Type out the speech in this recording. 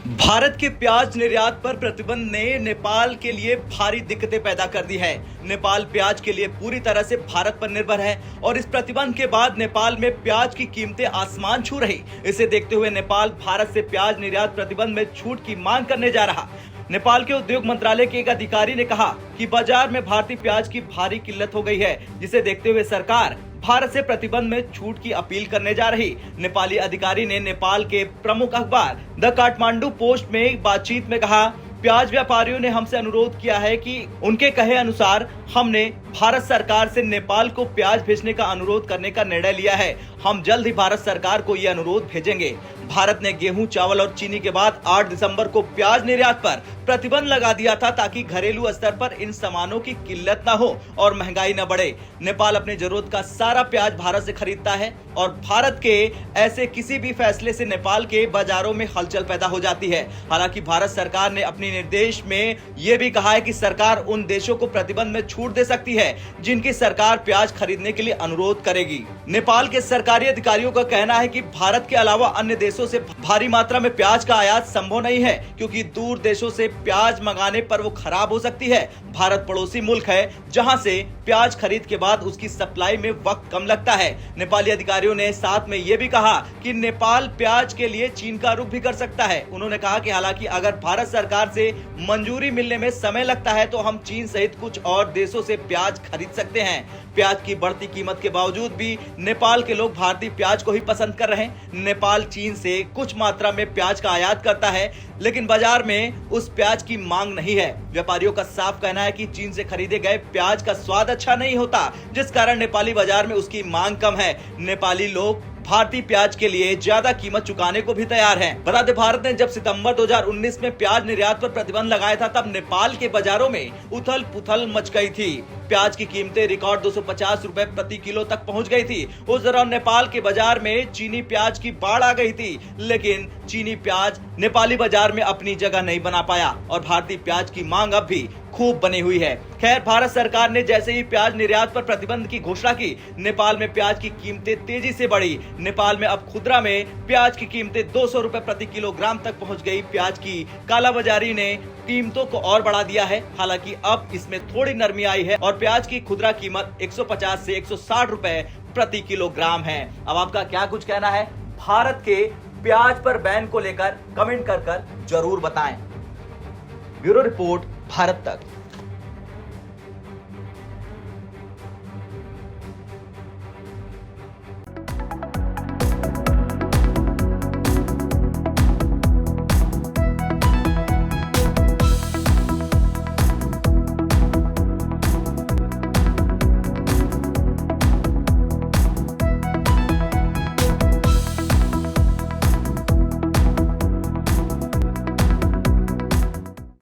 भारत के प्याज निर्यात पर प्रतिबंध ने नेपाल के लिए भारी दिक्कतें पैदा कर दी है। नेपाल प्याज के लिए पूरी तरह से भारत पर निर्भर है और इस प्रतिबंध के बाद नेपाल में प्याज की कीमतें आसमान छू रही। इसे देखते हुए नेपाल भारत से प्याज निर्यात प्रतिबंध में छूट की मांग करने जा रहा। नेपाल के उद्योग मंत्रालय के एक अधिकारी ने कहा कि बाजार में भारतीय प्याज की भारी किल्लत हो गई है, जिसे देखते हुए सरकार भारत से प्रतिबंध में छूट की अपील करने जा रही। नेपाली अधिकारी ने नेपाल के प्रमुख अखबार द काठमांडू पोस्ट में बातचीत में कहा, प्याज व्यापारियों ने हमसे अनुरोध किया है कि उनके कहे अनुसार हमने भारत सरकार से नेपाल को प्याज भेजने का अनुरोध करने का निर्णय लिया है। हम जल्द ही भारत सरकार को यह अनुरोध भेजेंगे। भारत ने गेहूं, चावल और चीनी के बाद 8 दिसंबर को प्याज निर्यात पर प्रतिबंध लगा दिया था ताकि घरेलू स्तर पर इन सामानों की किल्लत न हो और महंगाई न बढ़े। नेपाल अपनी जरूरत का सारा प्याज भारत से खरीदता है और भारत के ऐसे किसी भी फैसले से नेपाल के बाजारों में हलचल पैदा हो जाती है। हालांकि भारत सरकार ने अपने निर्देश में यह भी कहा है कि सरकार उन देशों को प्रतिबंध में छूट दे सकती है जिनकी सरकार प्याज खरीदने के लिए अनुरोध करेगी। नेपाल के सरकारी अधिकारियों का कहना है कि भारत के अलावा अन्य देशों से भारी मात्रा में प्याज का आयात संभव नहीं है, क्योंकि दूर देशों से प्याज मंगाने पर वो खराब हो सकती है। भारत पड़ोसी मुल्क है जहां से प्याज खरीद के बाद उसकी सप्लाई में वक्त कम लगता है। नेपाली अधिकारियों ने साथ में यह भी कहा कि नेपाल प्याज के लिए चीन का रुख भी कर सकता है। उन्होंने कहा कि हालांकि अगर भारत सरकार से मंजूरी मिलने में समय लगता है तो हम चीन सहित कुछ और देशों से प्याज खरीद सकते हैं। प्याज की बढ़ती कीमत के बावजूद भी नेपाल के लोग भारतीय प्याज को ही पसंद कर रहे हैं। नेपाल चीन से कुछ मात्रा में प्याज का आयात करता है, लेकिन बाजार में उस प्याज की मांग नहीं है। व्यापारियों का साफ कहना है कि चीन से खरीदे गए प्याज का स्वाद अच्छा नहीं होता, जिस कारण नेपाली बाजार में उसकी मांग कम है। नेपाली लोग भारतीय प्याज के लिए ज्यादा कीमत चुकाने को भी तैयार हैं। बता दें, भारत ने जब सितंबर 2019 में प्याज निर्यात पर प्रतिबंध लगाया था, तब नेपाल के बाजारों में उथल पुथल मच गई थी। प्याज की कीमतें रिकॉर्ड 250 रुपए प्रति किलो तक पहुंच गई थी। उस दौरान नेपाल के बाजार में चीनी प्याज की बाढ़ आ गई थी, लेकिन चीनी प्याज नेपाली बाजार में अपनी जगह नहीं बना पाया और भारतीय प्याज की मांग अब भी खूब बनी हुई है। खैर, भारत सरकार ने जैसे ही प्याज निर्यात पर प्रतिबंध की घोषणा की, नेपाल में प्याज की कीमतें तेजी से बढ़ी। नेपाल में अब खुदरा में प्याज की कीमतें 200 रुपए प्रति किलोग्राम तक पहुंच गई। प्याज की कालाबाजारी ने कीमतों को और बढ़ा दिया है। हालांकि अब इसमें थोड़ी नरमी आई है और प्याज की खुदरा कीमत 150 से 160 रुपए प्रति किलोग्राम है। अब आपका क्या कुछ कहना है भारत के प्याज पर बैन को लेकर? कमेंट कर जरूर बताएं। ब्यूरो रिपोर्ट, भारत तक।